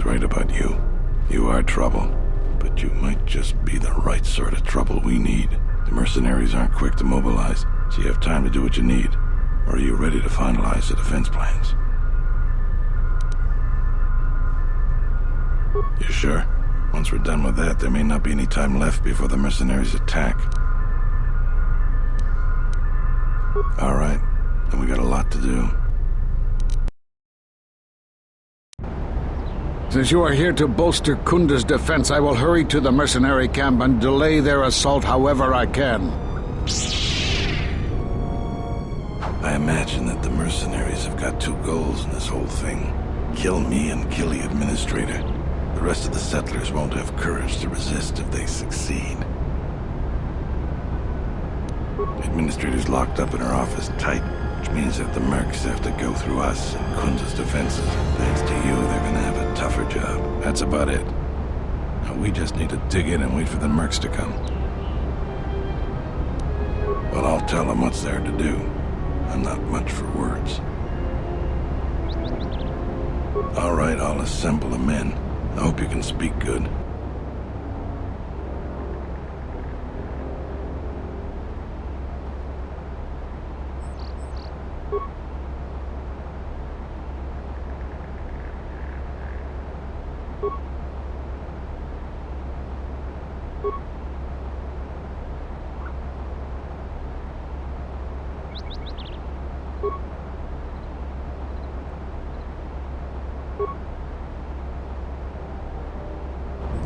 Right about you. You are trouble, but you might just be the right sort of trouble we need. The mercenaries aren't quick to mobilize, so you have time to do what you need. Or are you ready to finalize the defense plans? You sure? Once we're done with that, there may not be any time left before the mercenaries attack. All right, then we got a lot to do. Since you are here to bolster Kunda's defense, I will hurry to the mercenary camp and delay their assault however I can. I imagine that the mercenaries have got two goals in this whole thing. Kill me and kill the administrator. The rest of the settlers won't have courage to resist if they succeed. The administrator's locked up in her office tight, which means that the mercs have to go through us and Kunda's defenses. Thanks to you, they're gonna have a tougher job. That's about it. Now we just need to dig in and wait for the mercs to come. Well, I'll tell them what's there to do. I'm not much for words. All right, I'll assemble the men. I hope you can speak good.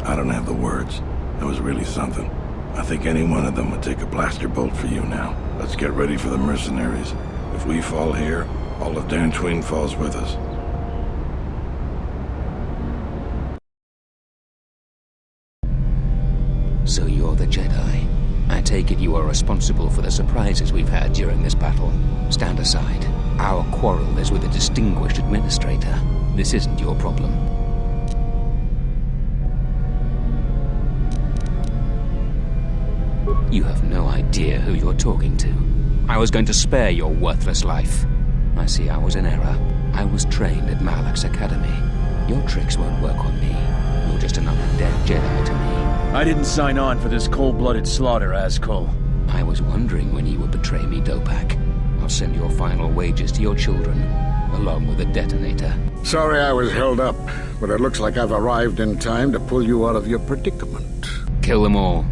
I don't have the words. That was really something. I think any one of them would take a blaster bolt for you now. Let's get ready for the mercenaries. If we fall here, all of Dantooine falls with us. So you're the Jedi. I take it you are responsible for the surprises we've had during this battle. Stand aside. Our quarrel is with a distinguished administrator. This isn't your problem. You have no idea who you're talking to. I was going to spare your worthless life. I see I was in error. I was trained at Malak's Academy. Your tricks won't work on me. You're just another dead Jedi to me. I didn't sign on for this cold-blooded slaughter, Azkul. I was wondering when you would betray me, Dopak. I'll send your final wages to your children, along with a detonator. Sorry I was held up, but it looks like I've arrived in time to pull you out of your predicament. Kill them all.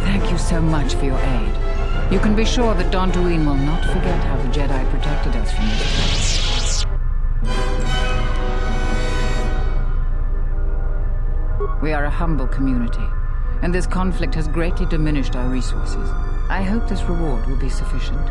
Thank you so much for your aid. You can be sure that Dantooine will not forget how the Jedi protected us from this place. We are a humble community, and this conflict has greatly diminished our resources. I hope this reward will be sufficient.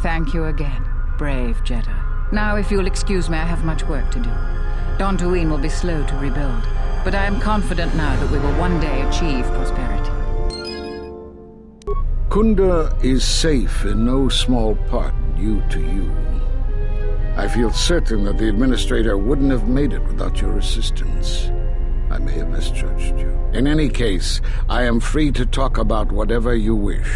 Thank you again. brave Jedi. Now, if you'll excuse me, I have much work to do. Dantooine will be slow to rebuild, but I am confident now that we will one day achieve prosperity. Kunda is safe in no small part due to you. I feel certain that the Administrator wouldn't have made it without your assistance. I may have misjudged you. In any case, I am free to talk about whatever you wish.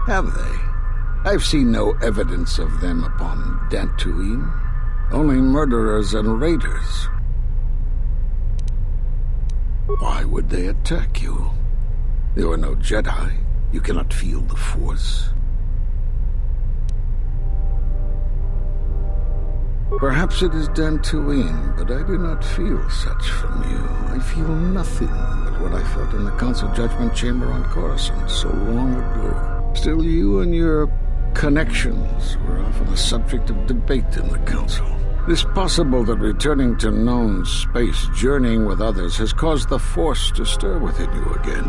Have they? I've seen no evidence of them upon Dantooine. Only murderers and raiders. Why would they attack you? You are no Jedi. You cannot feel the Force. Perhaps it is Dantooine, but I do not feel such from you. I feel nothing but what I felt in the Council Judgment Chamber on Coruscant so long ago. Still, you and your connections were often a subject of debate in the Council. It is possible that returning to known space, journeying with others, has caused the Force to stir within you again.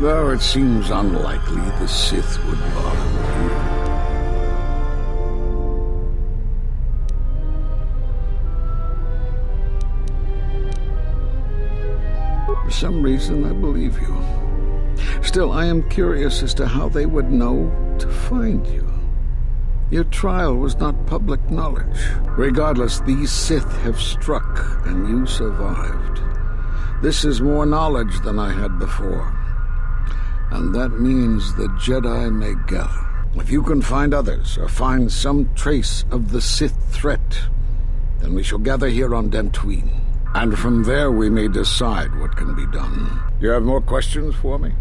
Though it seems unlikely the Sith would bother with you. For some reason, I believe you. Still, I am curious as to how they would know to find you. Your trial was not public knowledge. Regardless, these Sith have struck, and you survived. This is more knowledge than I had before. And that means the Jedi may gather. If you can find others, or find some trace of the Sith threat, then we shall gather here on Dantooine. And from there we may decide what can be done. You have more questions for me?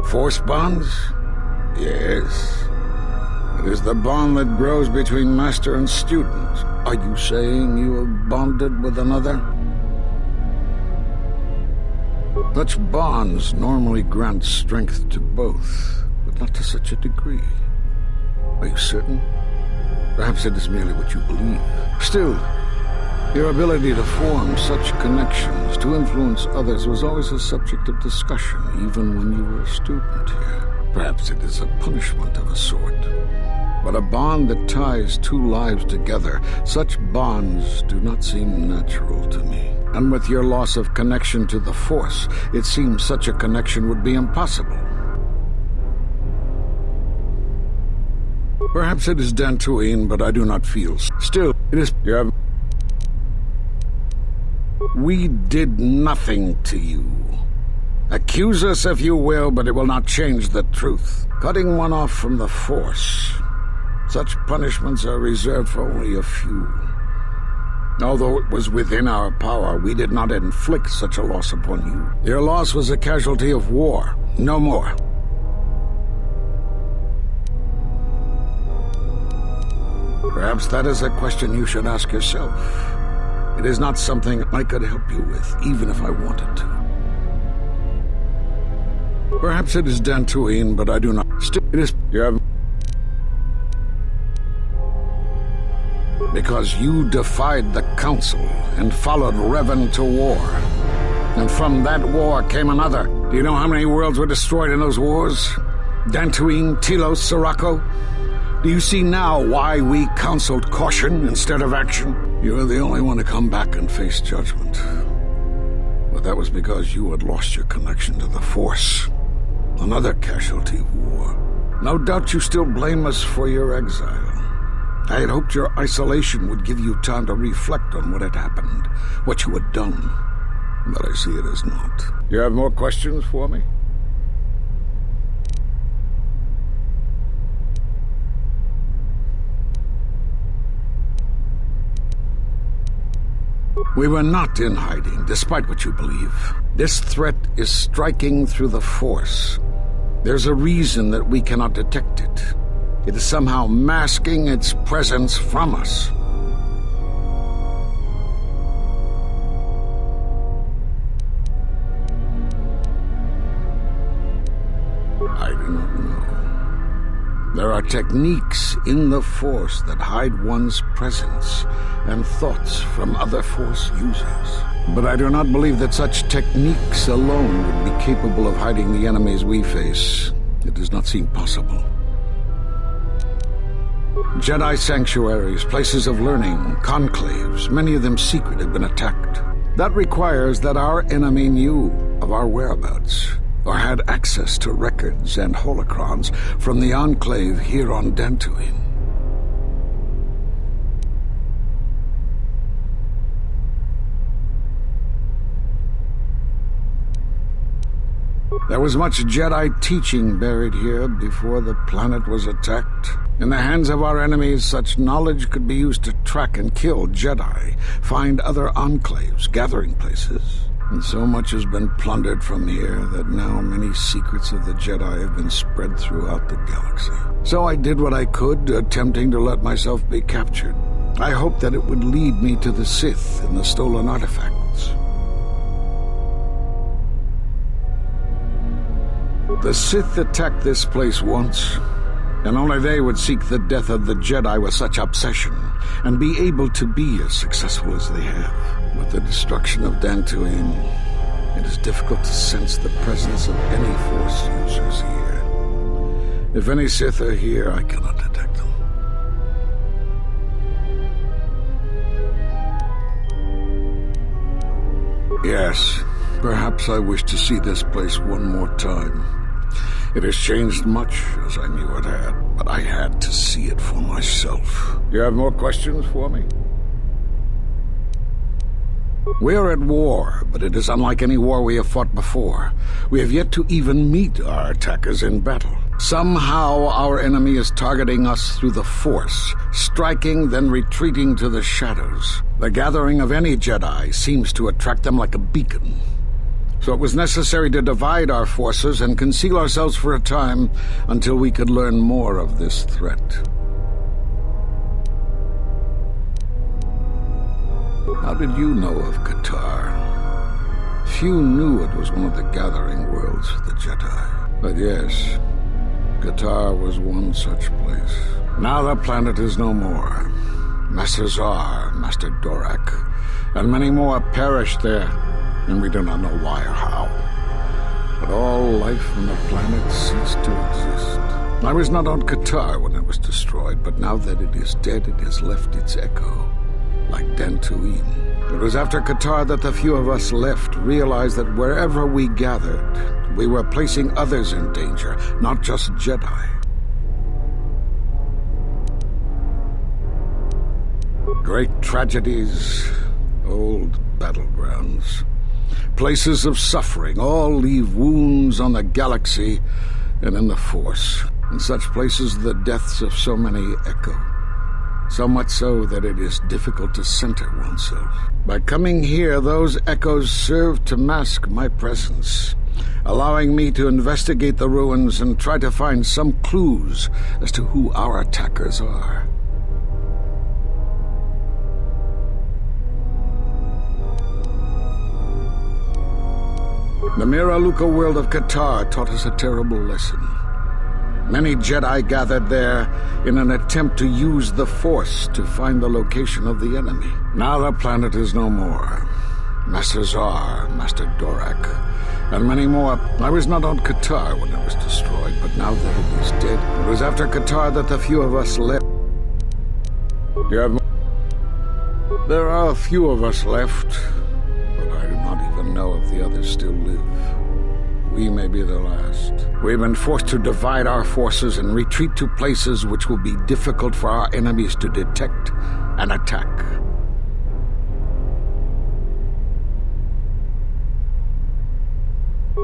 Force bonds? Yes. It is the bond that grows between master and student. Are you saying you have bonded with another? Such bonds normally grant strength to both, but not to such a degree. Are you certain? Perhaps it is merely what you believe. Still, your ability to form such connections, to influence others, was always a subject of discussion, even when you were a student here. Perhaps it is a punishment of a sort. But a bond that ties two lives together, such bonds do not seem natural to me. And with your loss of connection to the Force, it seems such a connection would be impossible. Perhaps it is Dantooine, but I do not feel. Still, it is... We did nothing to you. Accuse us if you will, but it will not change the truth. Cutting one off from the Force. Such punishments are reserved for only a few. Although it was within our power, we did not inflict such a loss upon you. Your loss was a casualty of war, no more. Perhaps that is a question you should ask yourself. It is not something I could help you with, even if I wanted to. Perhaps it is Dantooine, but I do not... Still, it is... You have... Because you defied the Council and followed Revan to war. And from that war came another. Do you know how many worlds were destroyed in those wars? Dantooine, Telos, Sirocco? Do you see now why we counseled caution instead of action? You're the only one to come back and face judgment. But that was because you had lost your connection to the Force. Another casualty of war. No doubt you still blame us for your exile. I had hoped your isolation would give you time to reflect on what had happened, what you had done. But I see it as not. You have more questions for me? We were not in hiding, despite what you believe. This threat is striking through the Force. There's a reason that we cannot detect it. It is somehow masking its presence from us. There are techniques in the Force that hide one's presence and thoughts from other Force users. But I do not believe that such techniques alone would be capable of hiding the enemies we face. It does not seem possible. Jedi sanctuaries, places of learning, conclaves, many of them secret, have been attacked. That requires that our enemy knew of our whereabouts, or had access to records and holocrons from the Enclave here on Dantooine. There was much Jedi teaching buried here before the planet was attacked. In the hands of our enemies, such knowledge could be used to track and kill Jedi, find other enclaves, gathering places. And so much has been plundered from here that now many secrets of the Jedi have been spread throughout the galaxy. So I did what I could, attempting to let myself be captured. I hoped that it would lead me to the Sith and the stolen artifacts. The Sith attacked this place once, and only they would seek the death of the Jedi with such obsession, and be able to be as successful as they have. With the destruction of Dantooine, it is difficult to sense the presence of any Force users here. If any Sith are here, I cannot detect them. Yes, perhaps I wish to see this place one more time. It has changed much, as I knew it had, but I had to see it for myself. You have more questions for me? We are at war, but it is unlike any war we have fought before. We have yet to even meet our attackers in battle. Somehow our enemy is targeting us through the Force, striking, then retreating to the shadows. The gathering of any Jedi seems to attract them like a beacon. So it was necessary to divide our forces and conceal ourselves for a time until we could learn more of this threat. How did you know of Qatar? Few knew it was one of the gathering worlds for the Jedi. But yes, Qatar was one such place. Now the planet is no more. Master Zar, Master Dorak, and many more perished there, and we do not know why or how. But all life on the planet ceased to exist. I was not on Qatar when it was destroyed, but now that it is dead, it has left its echo, like Dantooine. It was after Qatar that the few of us left realized that wherever we gathered, we were placing others in danger, not just Jedi. Great tragedies, old battlegrounds, places of suffering, all leave wounds on the galaxy and in the Force. In such places, the deaths of so many echo. So much so that it is difficult to center oneself. By coming here, those echoes serve to mask my presence, allowing me to investigate the ruins and try to find some clues as to who our attackers are. The Miraluka world of Qatar taught us a terrible lesson. Many Jedi gathered there in an attempt to use the Force to find the location of the enemy. Now the planet is no more. Master Zar, Master Dorak, and many more. I was not on Qatar when it was destroyed, but now that it is dead, it was after Qatar that the few of us left. There are a few of us left, but I do not even know if the others still live. We may be the last. We've been forced to divide our forces and retreat to places which will be difficult for our enemies to detect and attack.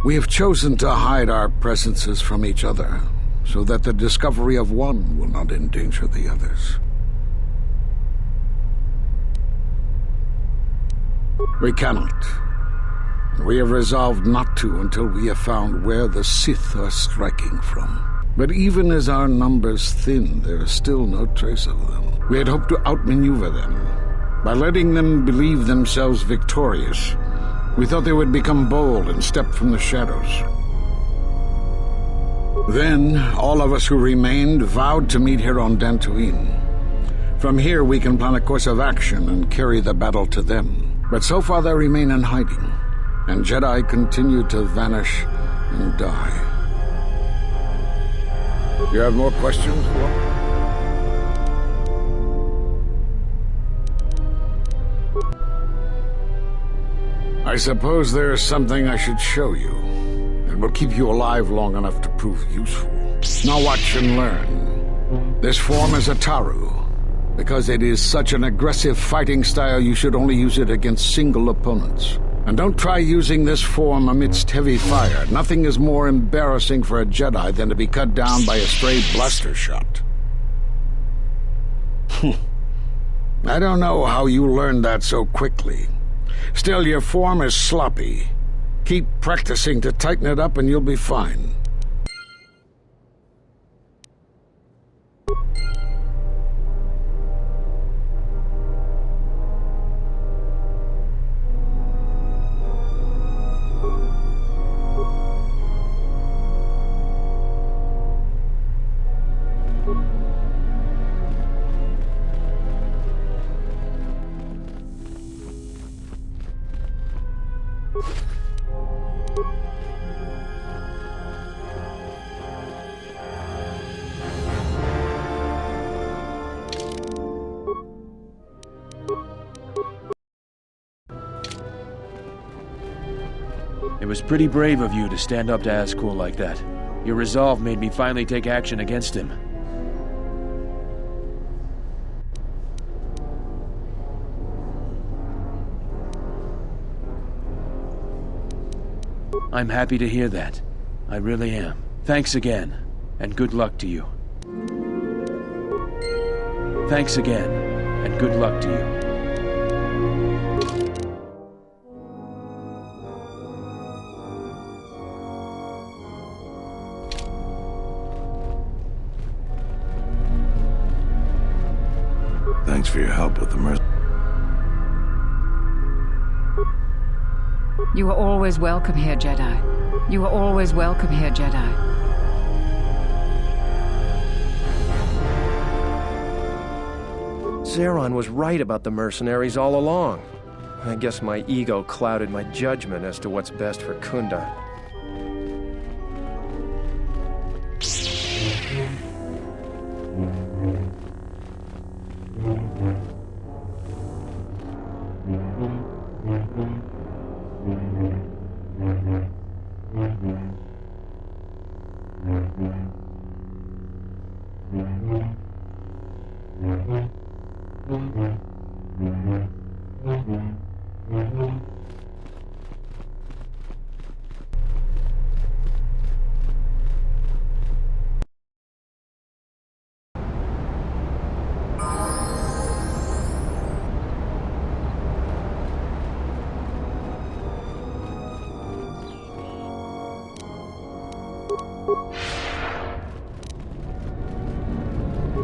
We have chosen to hide our presences from each other, so that the discovery of one will not endanger the others. We cannot. We have resolved not to until we have found where the Sith are striking from. But even as our numbers thin, there is still no trace of them. We had hoped to outmaneuver them. By letting them believe themselves victorious, we thought they would become bold and step from the shadows. Then, all of us who remained vowed to meet here on Dantooine. From here, we can plan a course of action and carry the battle to them. But so far, they remain in hiding, and Jedi continue to vanish and die. You have more questions? I suppose there is something I should show you. It will keep you alive long enough to prove useful. Now watch and learn. This form is a Taru. Because it is such an aggressive fighting style, you should only use it against single opponents. And don't try using this form amidst heavy fire. Nothing is more embarrassing for a Jedi than to be cut down by a stray blaster shot. I don't know how you learned that so quickly. Still, your form is sloppy. Keep practicing to tighten it up and you'll be fine. It was pretty brave of you to stand up to Azkul like that. Your resolve made me finally take action against him. I'm happy to hear that. I really am. Thanks again, and good luck to you. Thanks again, and good luck to you. Thanks for your help with the You are always welcome here, Jedi. You are always welcome here, Jedi. Zeron was right about the mercenaries all along. I guess my ego clouded my judgment as to what's best for Kunda.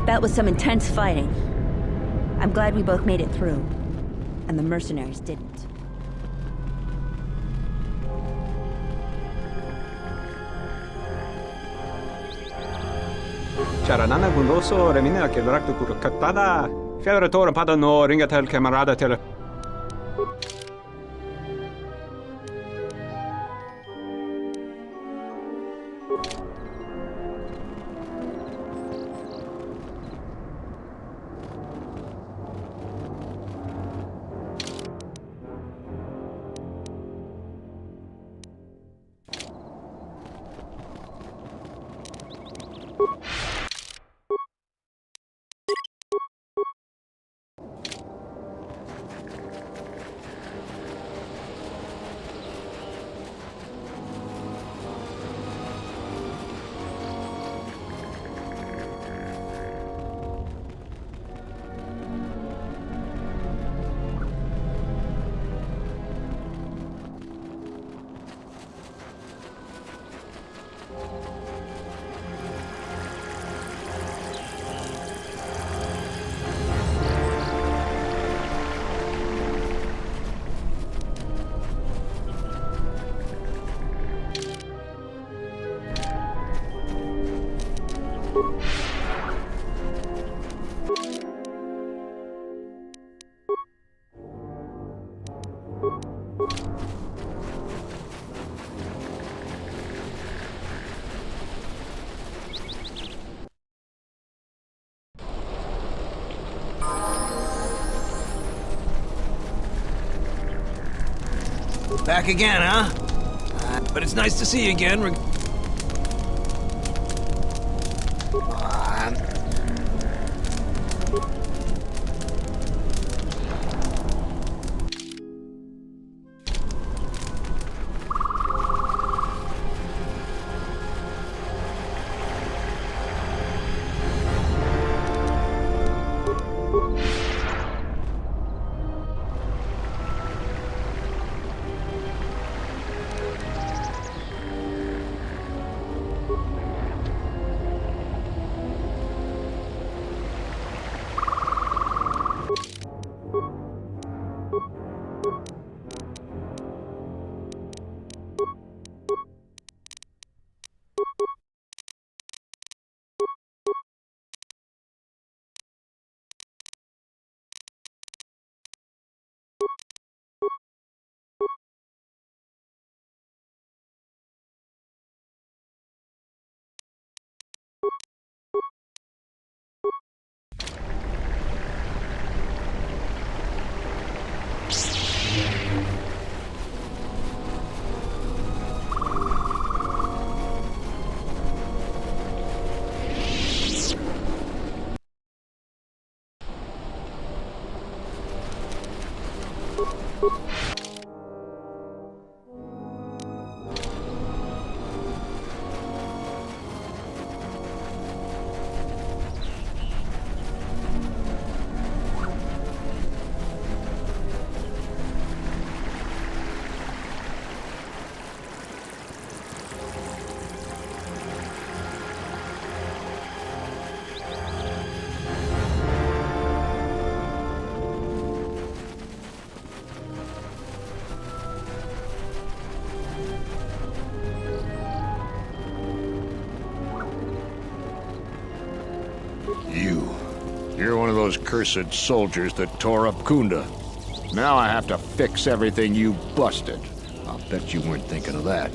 That was some intense fighting. I'm glad we both made it through. And the mercenaries didn't. Charanana gundoso remina ke raktu kur katada. Fedra tora pada no ringatel camarada tele. Back again, huh? But it's nice to see you again. You're one of those cursed soldiers that tore up Kunda. Now I have to fix everything you busted. I'll bet you weren't thinking of that.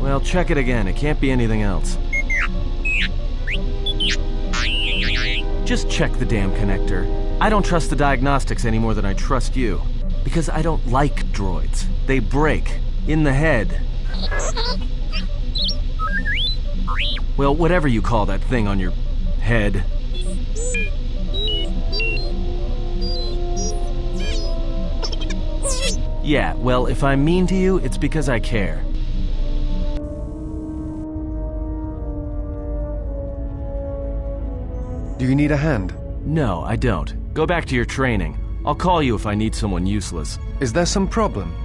Well, check it again. It can't be anything else. Just check the damn connector. I don't trust the diagnostics any more than I trust you. Because I don't like droids. They break. In the head. Well, whatever you call that thing on your head. Yeah, well, if I'm mean to you, it's because I care. Do you need a hand? No, I don't. Go back to your training. I'll call you if I need someone useless. Is there some problem?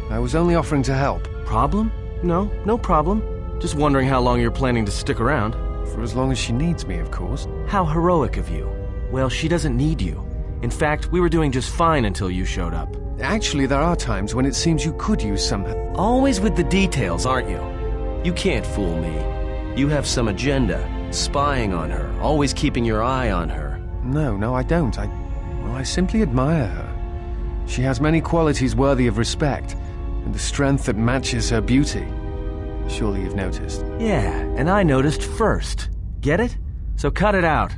I was only offering to help. Problem? No, no problem. Just wondering how long you're planning to stick around. For as long as she needs me, of course. How heroic of you. Well, she doesn't need you. In fact, we were doing just fine until you showed up. Actually, there are times when it seems you could use some... Always with the details, aren't you? You can't fool me. You have some agenda. Spying on her. Always keeping your eye on her. No, I don't. I simply admire her. She has many qualities worthy of respect, and a strength that matches her beauty. Surely you've noticed. Yeah, and I noticed first. Get it? So cut it out.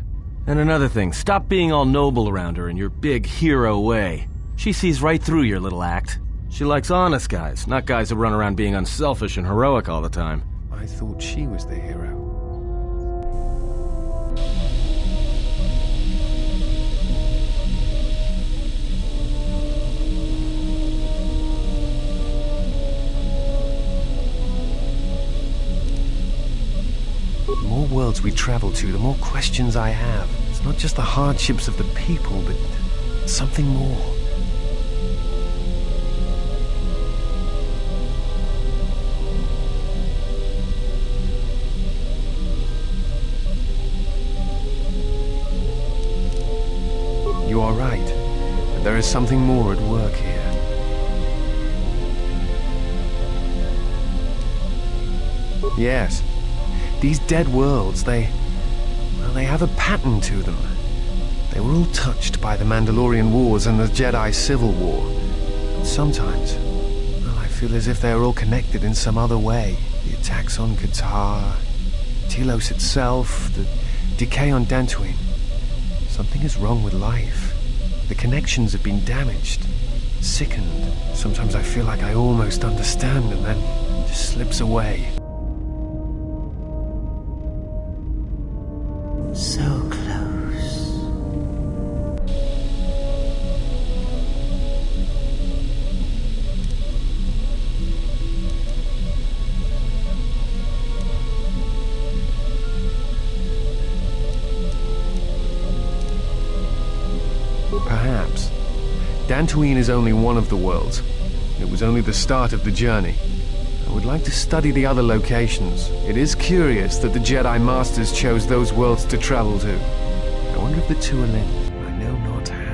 And another thing, stop being all noble around her in your big hero way. She sees right through your little act. She likes honest guys, not guys who run around being unselfish and heroic all the time. I thought she was the hero. The more worlds we travel to, the more questions I have. It's not just the hardships of the people, but something more. You are right, but there is something more at work here. Yes, these dead worlds, they have a pattern to them. They were all touched by the Mandalorian Wars and the Jedi Civil War. And sometimes, well, I feel as if they are all connected in some other way. The attacks on Qatar, Telos itself, the decay on Dantooine. Something is wrong with life. The connections have been damaged, sickened. Sometimes I feel like I almost understand and then it just slips away. So close. Perhaps. Dantooine is only one of the worlds. It was only the start of the journey. I would like to study the other locations. It is curious that the Jedi Masters chose those worlds to travel to. I wonder if the two are linked. I know not how.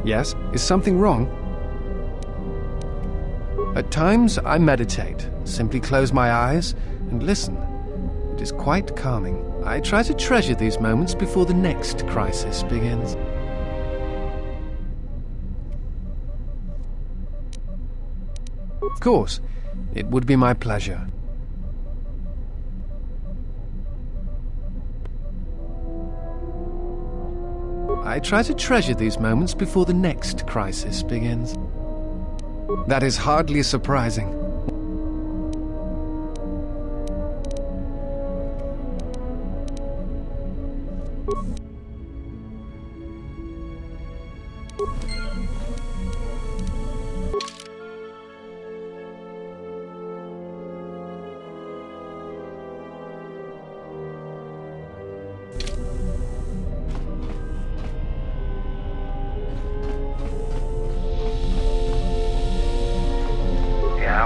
Yes? Is something wrong? At times, I meditate, simply close my eyes and listen. It is quite calming. I try to treasure these moments before the next crisis begins. Of course, it would be my pleasure. I try to treasure these moments before the next crisis begins. That is hardly surprising.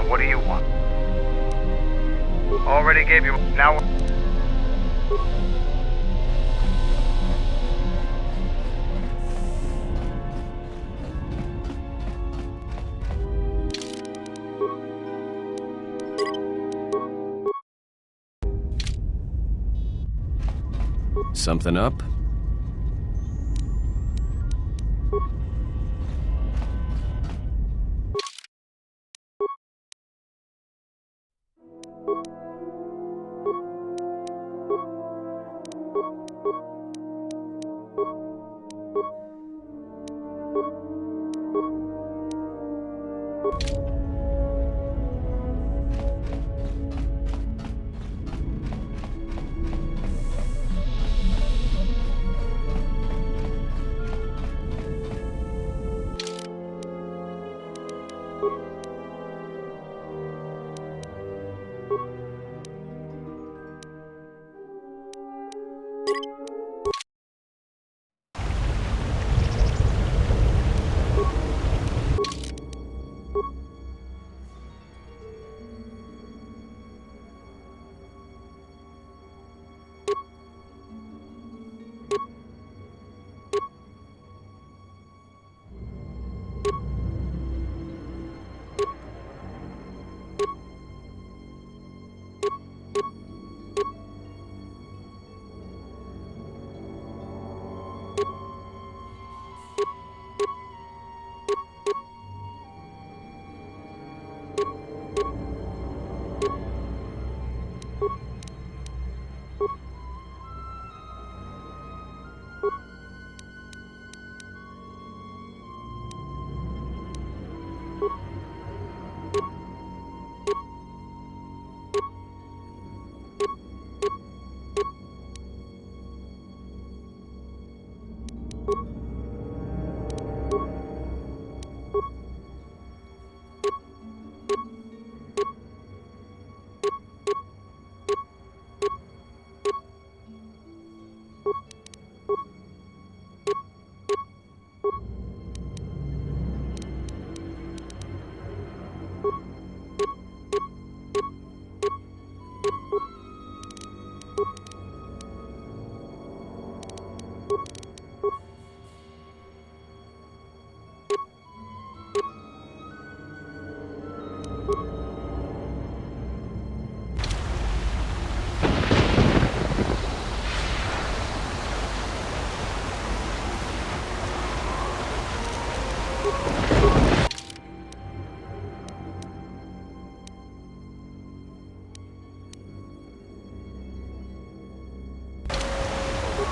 What do you want? Already gave you... Now... Something up?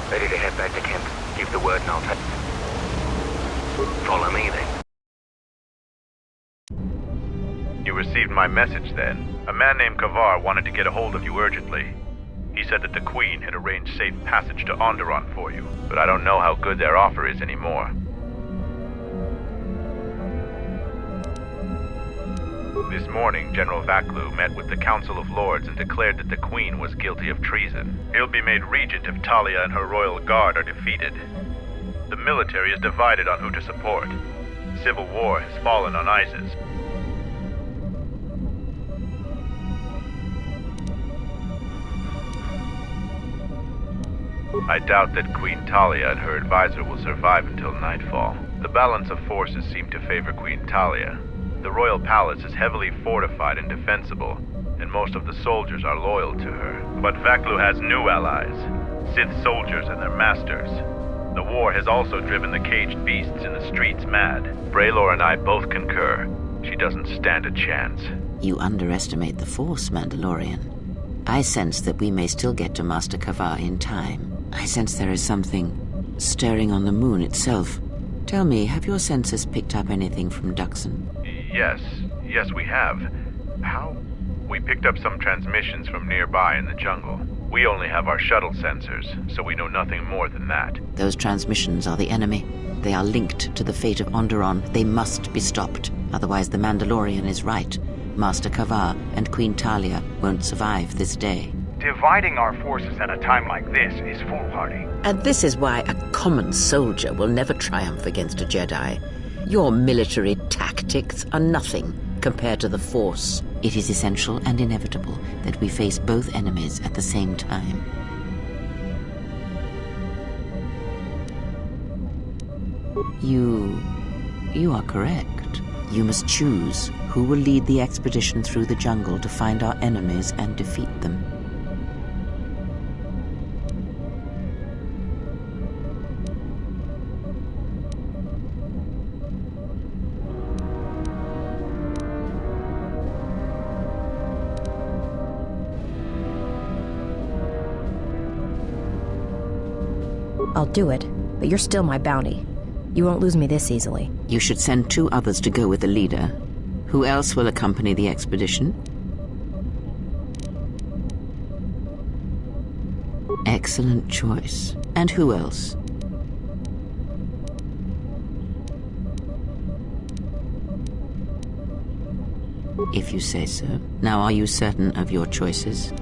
Ready to head back to camp. Give the word and I'll take... Follow me then. You received my message then. A man named Kavar wanted to get a hold of you urgently. He said that the Queen had arranged safe passage to Onderon for you, but I don't know how good their offer is anymore. This morning, General Vaklu met with the Council of Lords and declared that the Queen was guilty of treason. He'll be made regent if Talia and her royal guard are defeated. The military is divided on who to support. Civil war has fallen on ISIS. I doubt that Queen Talia and her advisor will survive until nightfall. The balance of forces seem to favor Queen Talia. The royal palace is heavily fortified and defensible, and most of the soldiers are loyal to her. But Vaklu has new allies, Sith soldiers and their masters. The war has also driven the caged beasts in the streets mad. Braylor and I both concur. She doesn't stand a chance. You underestimate the Force, Mandalorian. I sense that we may still get to Master Kavar in time. I sense there is something stirring on the moon itself. Tell me, have your senses picked up anything from Duxon? Yes, we have. How? We picked up some transmissions from nearby in the jungle. We only have our shuttle sensors, so we know nothing more than that. Those transmissions are the enemy. They are linked to the fate of Onderon. They must be stopped. Otherwise the Mandalorian is right. Master Kavar and Queen Talia won't survive this day. Dividing our forces at a time like this is foolhardy. And this is why a common soldier will never triumph against a Jedi. Your military tactics are nothing compared to the Force. It is essential and inevitable that we face both enemies at the same time. You are correct. You must choose who will lead the expedition through the jungle to find our enemies and defeat them. I'll do it, but you're still my bounty. You won't lose me this easily. You should send 2 others to go with the leader. Who else will accompany the expedition? Excellent choice. And who else? If you say so. Now, are you certain of your choices?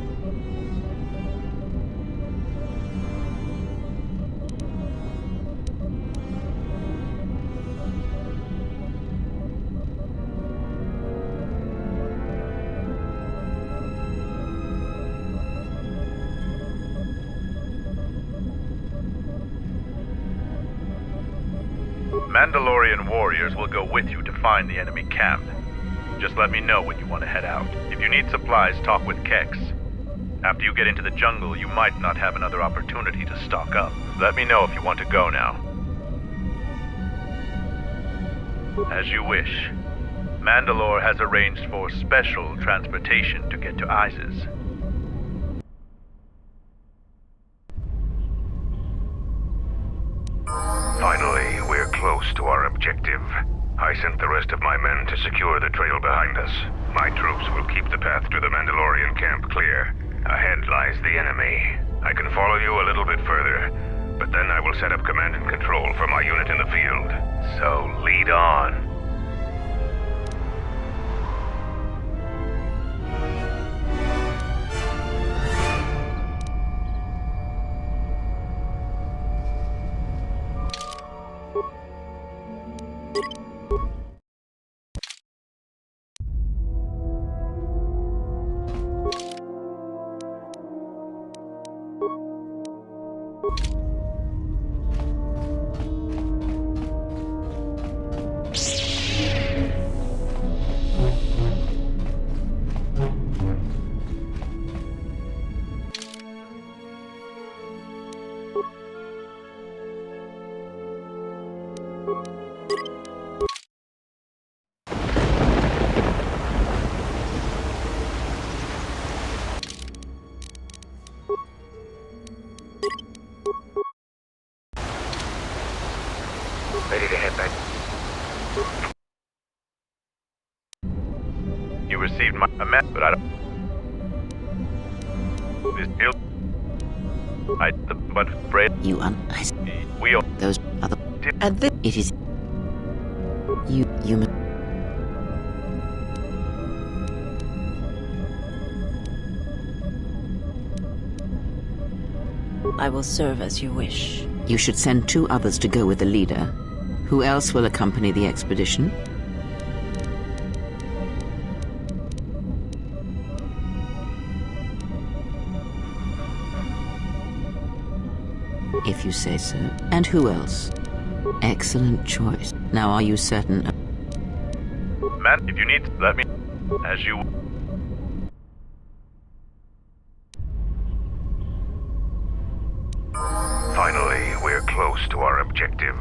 Mandalorian warriors will go with you to find the enemy camp. Just let me know when you want to head out. If you need supplies, talk with Kex. After you get into the jungle, you might not have another opportunity to stock up. Let me know if you want to go now. As you wish. Mandalore has arranged for special transportation to get to ISIS. Finally, we're close to our objective. I sent the rest of my men to secure the trail behind us. My troops will keep the path to the Mandalorian camp clear. Ahead lies the enemy. I can follow you a little bit further, but then I will set up command and control for my unit in the field. So lead on. received my message, but I don't. But Brad, You we all. those other. And then it is. You. I will serve as you wish. You should send 2 others to go with the leader. Who else will accompany the expedition? If you say so. And who else? Excellent choice. Now are you certain? Matt, if you need, let me. As you. Finally, we're close to our objective.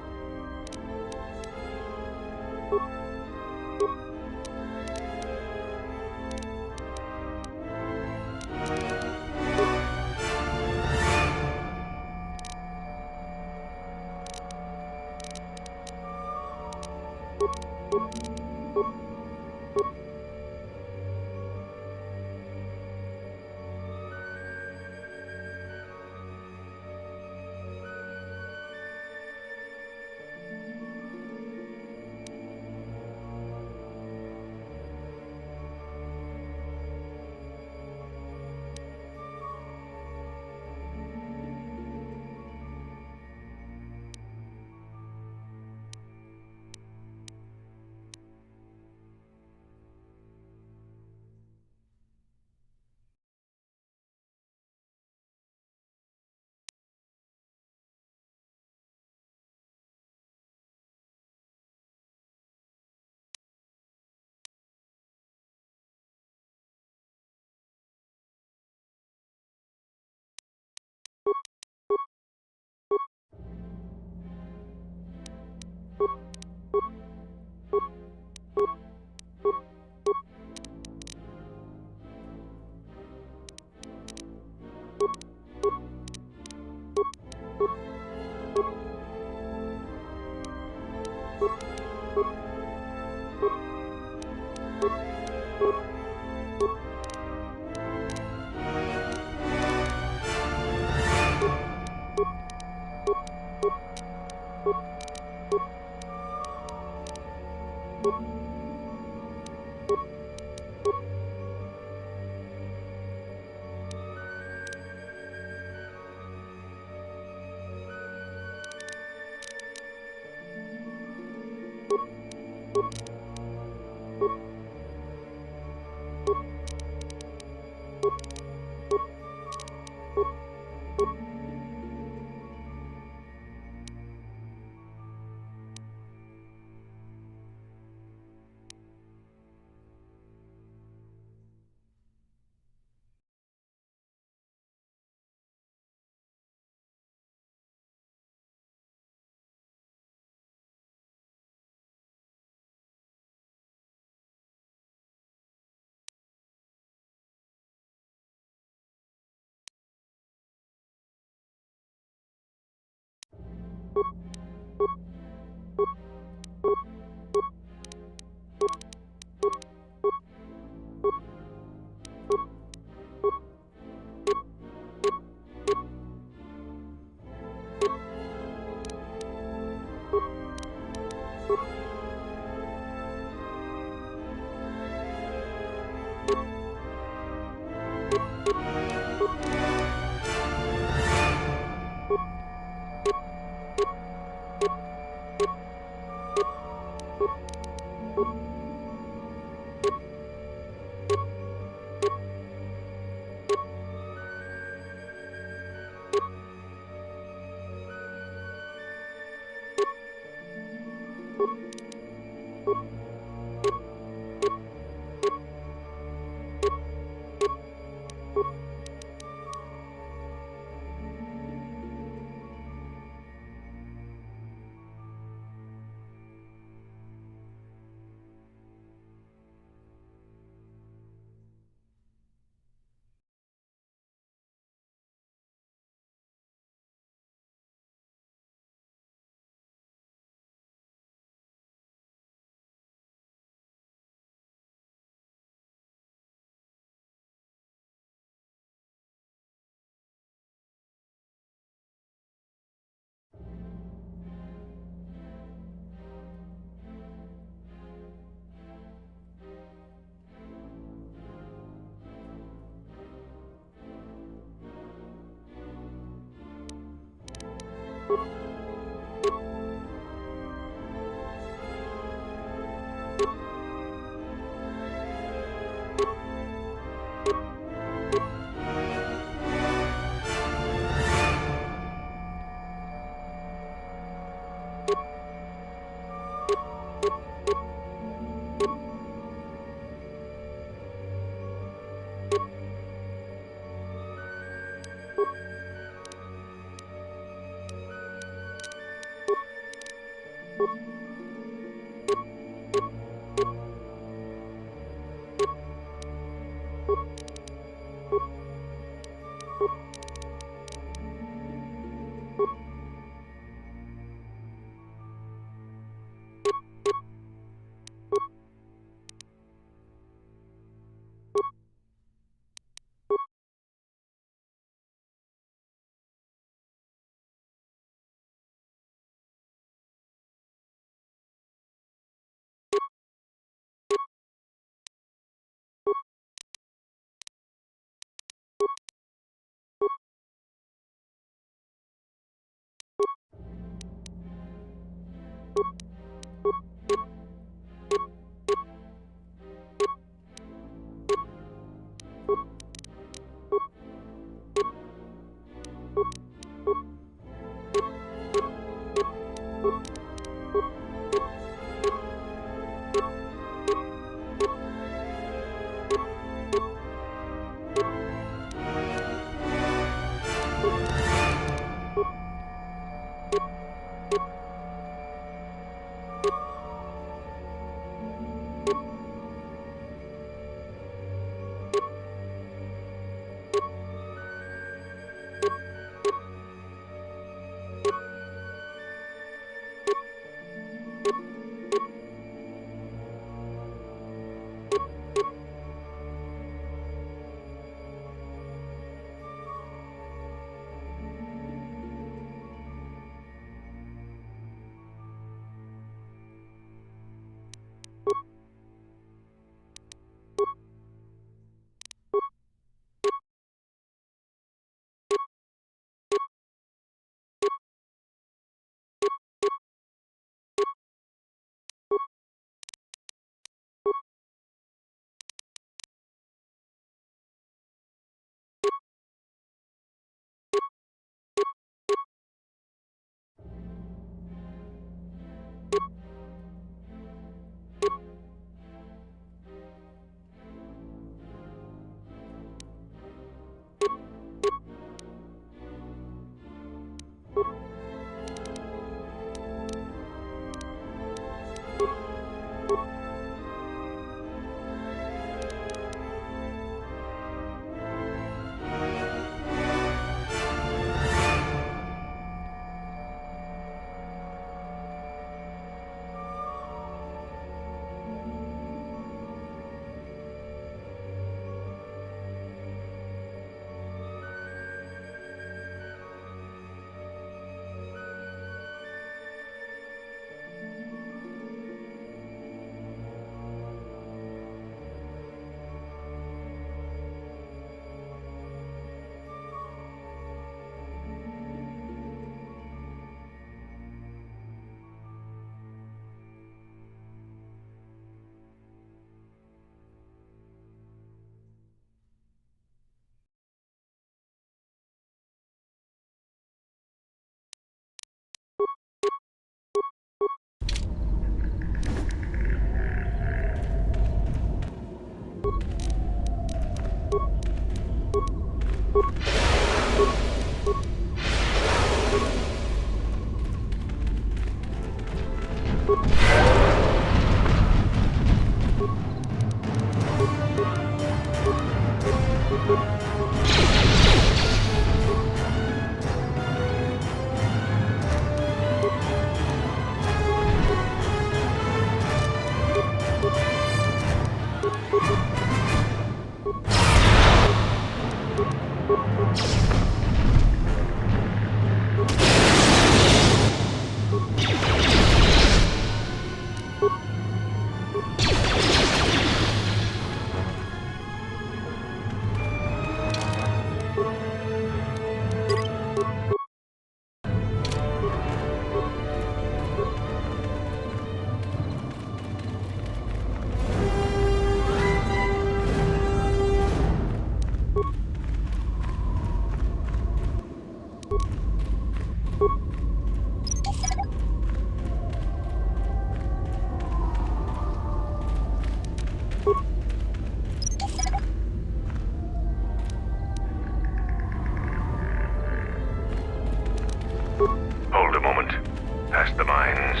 past the mines.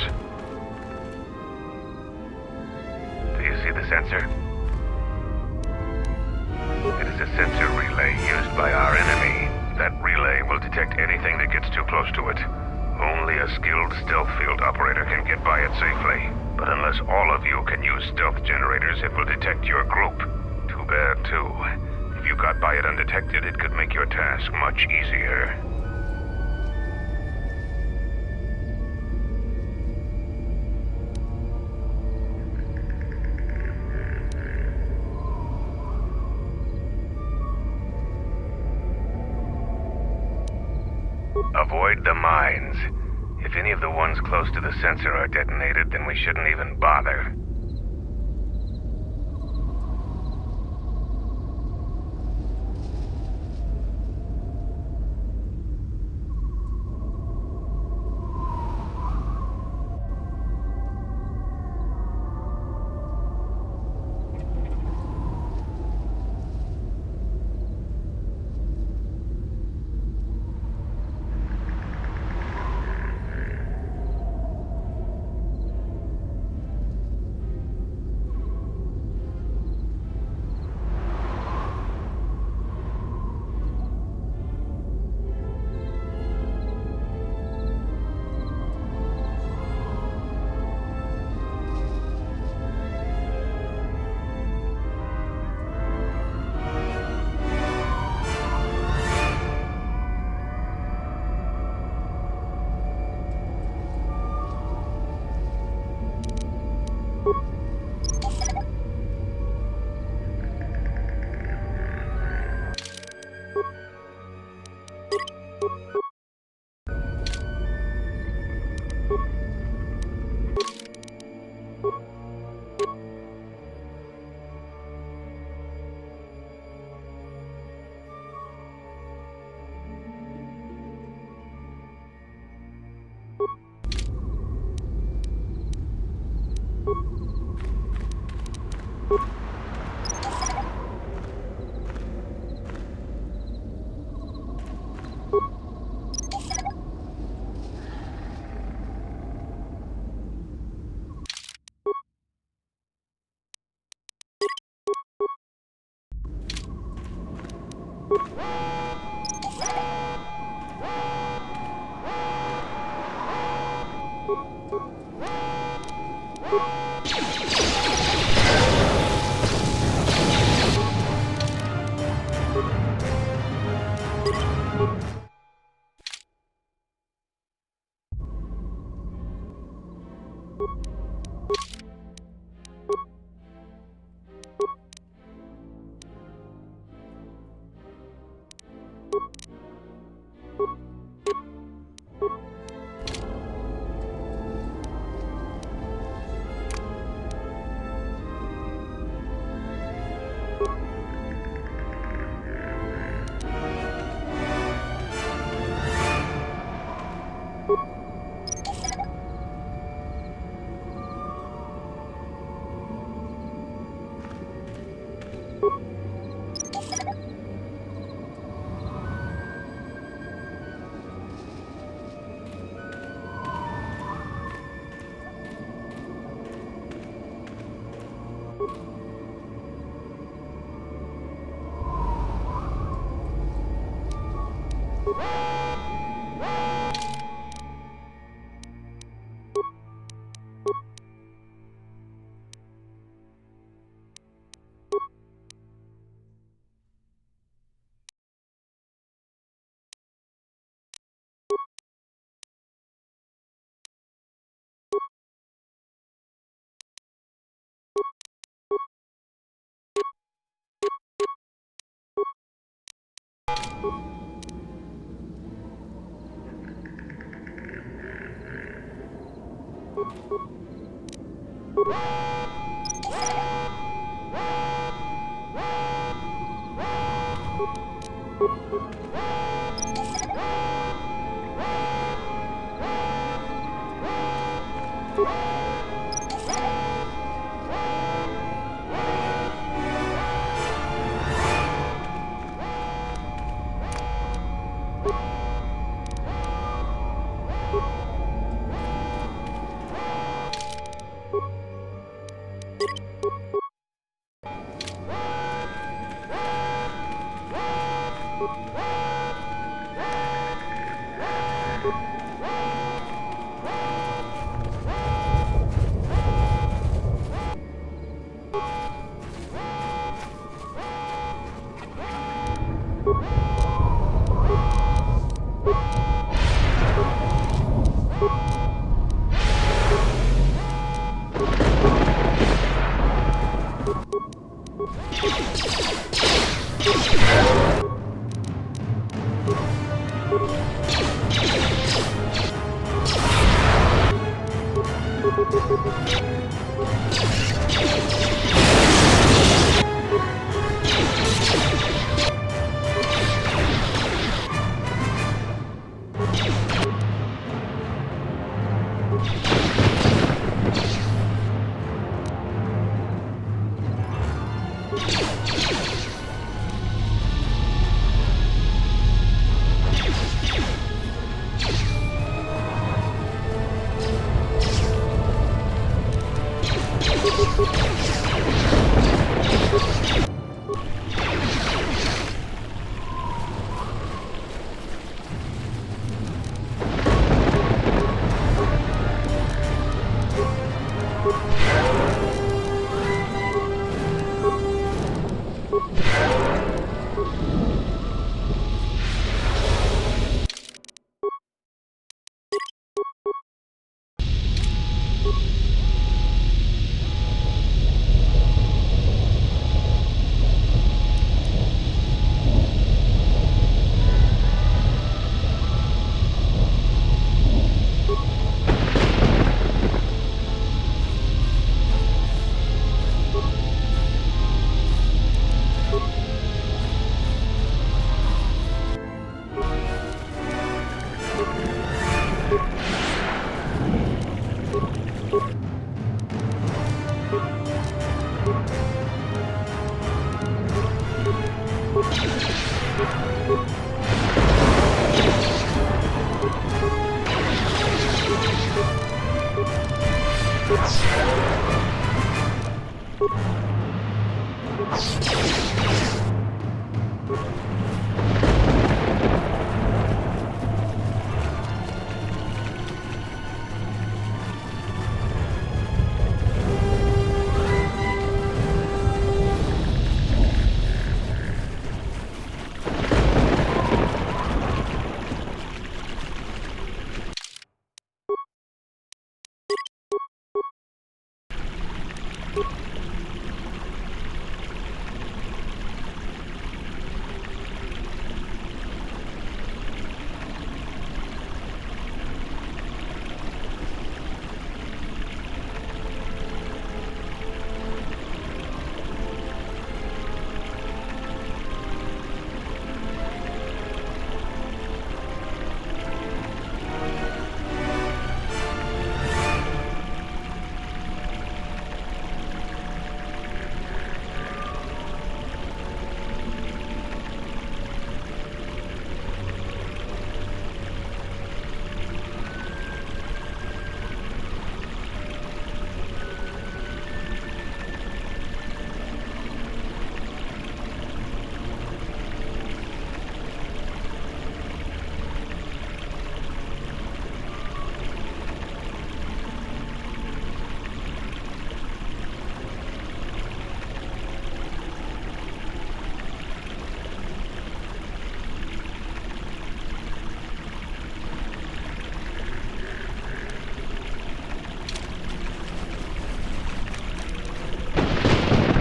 Do you see the sensor? It is a sensor relay used by our enemy. That relay will detect anything that gets too close to it. Only a skilled stealth field operator can get by it safely. But unless all of you can use stealth generators, it will detect your group. Too bad, too. If you got by it undetected, it could make your task much easier. Avoid the mines. If any of the ones close to the sensor are detonated, then we shouldn't even bother.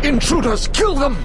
Intruders! Kill them!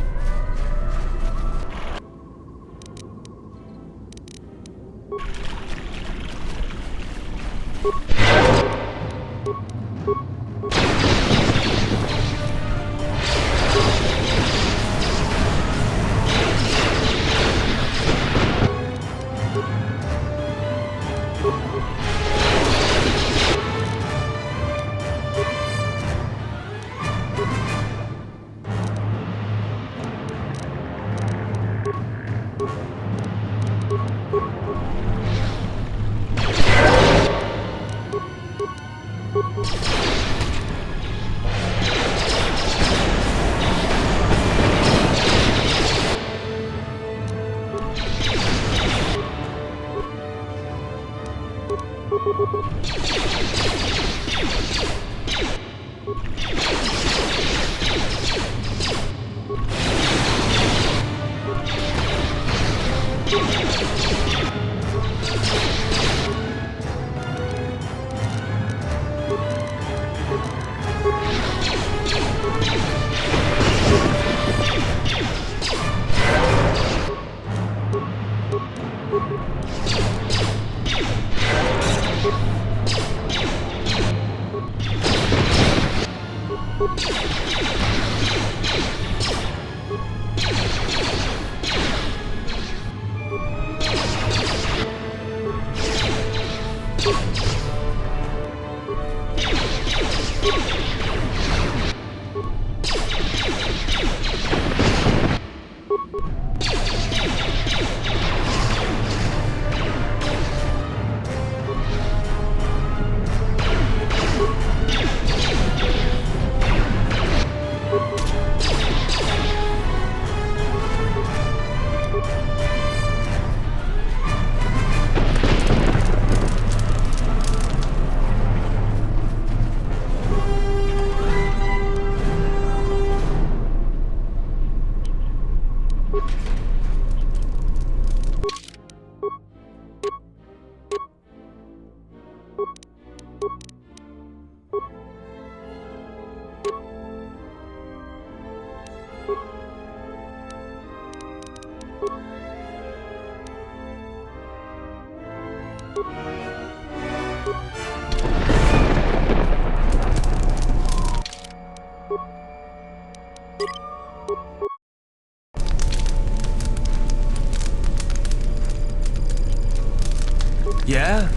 Yeah?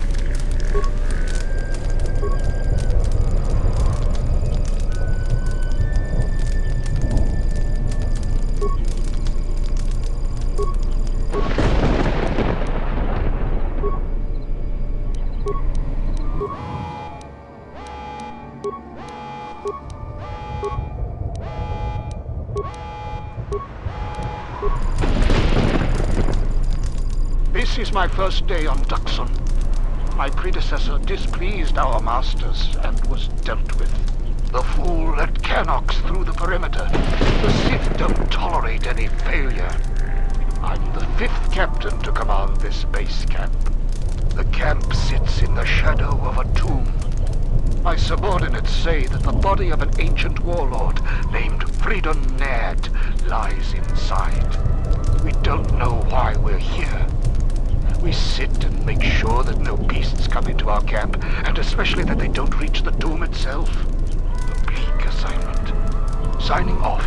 This is my first day on Duxon. My predecessor displeased our masters and was dealt with. The fool let Canox through the perimeter. The Sith don't tolerate any failure. I'm the 5th captain to command this base camp. The camp sits in the shadow of a tomb. My subordinates say that the body of an ancient warlord named Freedom Ned lies inside. We don't know why we're here. We sit and make sure that no beasts come into our camp, and especially that they don't reach the tomb itself. A bleak assignment. Signing off.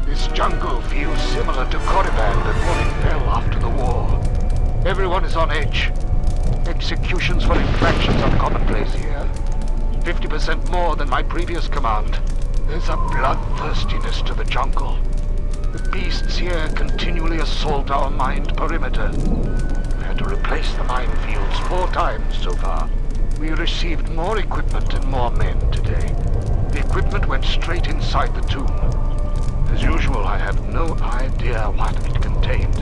This jungle feels similar to Korriban that Morning fell after the war. Everyone is on edge. Executions for infractions are commonplace here. 50% more than my previous command. There's a bloodthirstiness to the jungle. The beasts here continually assault our mined perimeter. We had to replace the minefields 4 times so far. We received more equipment and more men today. The equipment went straight inside the tomb. As usual, I have no idea what it contained.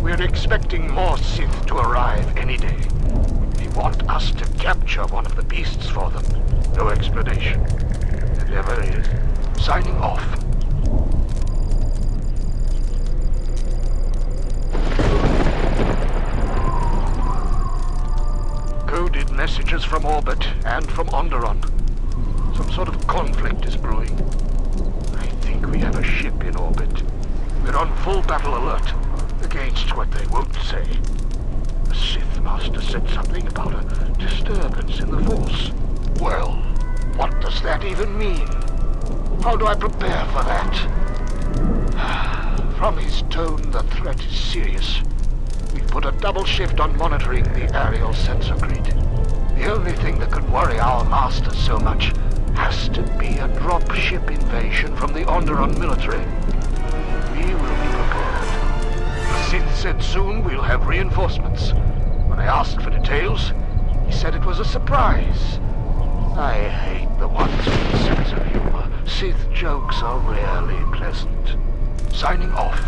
We're expecting more Sith to arrive any day. They want us to capture one of the beasts for them. No explanation. There never is. Signing off. Coded messages from orbit and from Onderon. Some sort of conflict is brewing. I think we have a ship in orbit. We're on full battle alert against what they won't say. The Sith Master said something about a disturbance in the Force. Well, what does that even mean? How do I prepare for that? From his tone, the threat is serious. We've put a double shift on monitoring the aerial sensor grid. The only thing that could worry our masters so much has to be a drop-ship invasion from the Onderon military. We will be prepared. The Sith said soon we'll have reinforcements. When I asked for details, he said it was a surprise. I hate the ones with a sense of humor. Sith jokes are rarely pleasant. Signing off.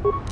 You